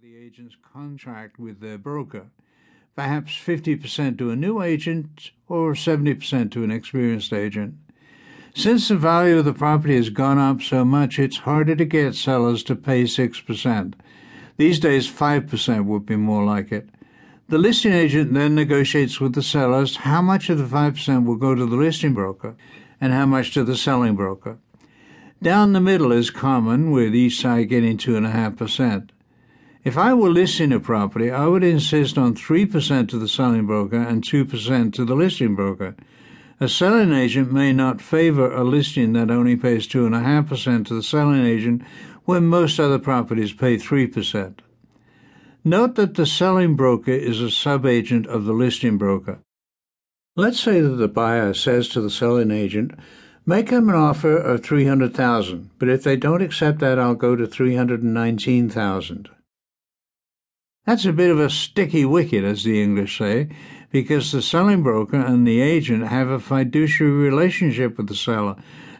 the agent's contract with their broker, perhaps 50% to a new agent or 70% to an experienced agent. Since the value of the property has gone up so much, it's harder to get sellers to pay 6%. These days, 5% would be more like it. The listing agent then negotiates with the sellers how much of the 5% will go to the listing broker and how much to the selling broker. Down the middle is common, with each side getting 2.5%. If I were listing a property, I would insist on 3% to the selling broker and 2% to the listing broker. A selling agent may not favor a listing that only pays 2.5% to the selling agent when most other properties pay 3%. Note that the selling broker is a sub-agent of the listing broker. Let's say that the buyer says to the selling agent, "Make them an offer of $300,000, but if they don't accept that, I'll go to $319,000. That's a bit of a sticky wicket, as the English say, because the selling broker and the agent have a fiduciary relationship with the seller,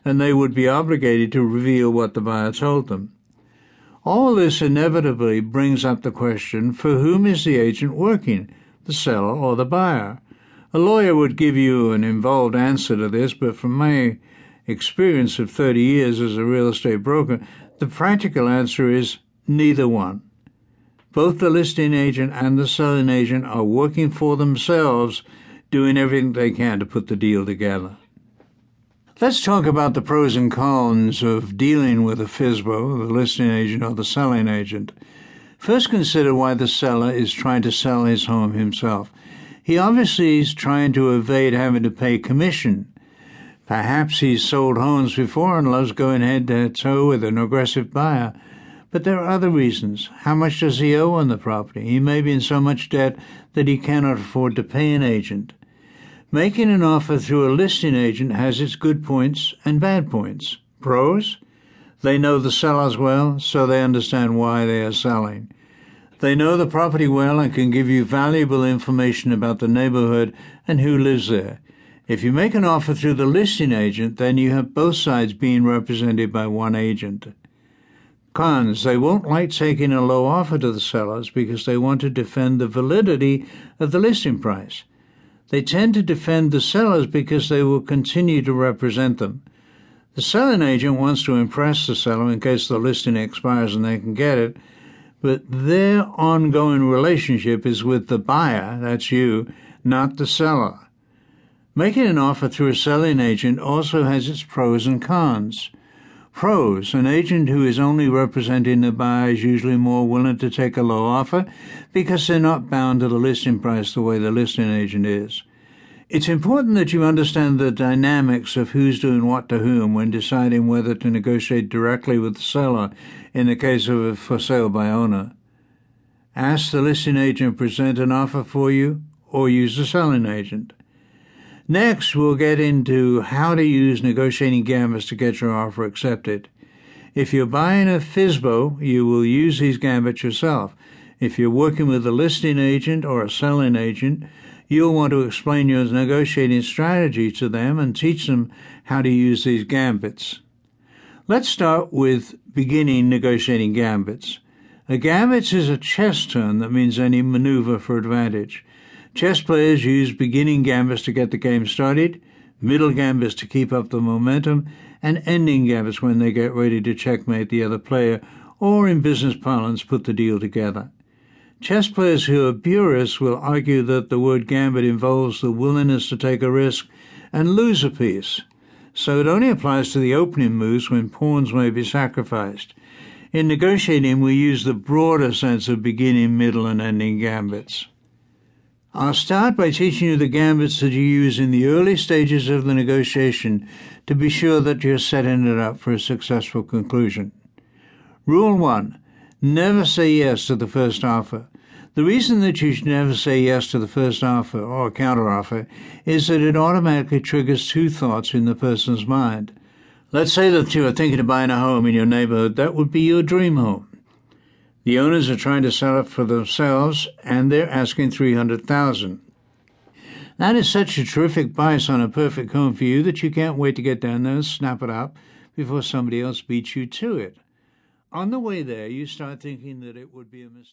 and they would be obligated to reveal what the buyer told them. All this inevitably brings up the question, for whom is the agent working, the seller or the buyer? A lawyer would give you an involved answer to this, but from my experience of 30 years as a real estate broker, the practical answer is neither one. Both the listing agent and the selling agent are working for themselves, doing everything they can to put the deal together. Let's talk about the pros and cons of dealing with a FSBO, the listing agent or the selling agent. First, consider why the seller is trying to sell his home himself. He obviously is trying to evade having to pay commission. Perhaps he's sold homes before and loves going head to toe with an aggressive buyer. But there are other reasons. How much does he owe on the property? He may be in so much debt that he cannot afford to pay an agent. Making an offer through a listing agent has its good points and bad points. Pros? They know the sellers well, so they understand why they are selling. They know the property well and can give you valuable information about the neighborhood and who lives there. If you make an offer through the listing agent, then you have both sides being represented by one agent. Cons: they won't like taking a low offer to the sellers because they want to defend the validity of the listing price. They tend to defend the sellers because they will continue to represent them. The selling agent wants to impress the seller in case the listing expires and they can get it, but their ongoing relationship is with the buyer, that's you, not the seller. Making an offer through a selling agent also has its pros and cons. Pros: an agent who is only representing the buyer is usually more willing to take a low offer because they're not bound to the listing price the way the listing agent is. It's important that you understand the dynamics of who's doing what to whom when deciding whether to negotiate directly with the seller in the case of a for sale by owner. Ask the listing agent to present an offer for you or use the selling agent. Next, we'll get into how to use negotiating gambits to get your offer accepted. If you're buying a FSBO, you will use these gambits yourself. If you're working with a listing agent or a selling agent, you'll want to explain your negotiating strategy to them and teach them how to use these gambits. Let's start with beginning negotiating gambits. A gambit is a chess term that means any maneuver for advantage. Chess players use beginning gambits to get the game started, middle gambits to keep up the momentum, and ending gambits when they get ready to checkmate the other player, or in business parlance, put the deal together. Chess players who are purists will argue that the word gambit involves the willingness to take a risk and lose a piece, so it only applies to the opening moves when pawns may be sacrificed. In negotiating, we use the broader sense of beginning, middle, and ending gambits. I'll start by teaching you the gambits that you use in the early stages of the negotiation to be sure that you're setting it up for a successful conclusion. Rule 1. Never say yes to the first offer. The reason that you should never say yes to the first offer or counteroffer is that it automatically triggers two thoughts in the person's mind. Let's say that you are thinking of buying a home in your neighborhood. That would be your dream home. The owners are trying to sell it for themselves, and they're asking $300,000. That is such a terrific price on a perfect home for you that you can't wait to get down there and snap it up before somebody else beats you to it. On the way there, you start thinking that it would be a mistake.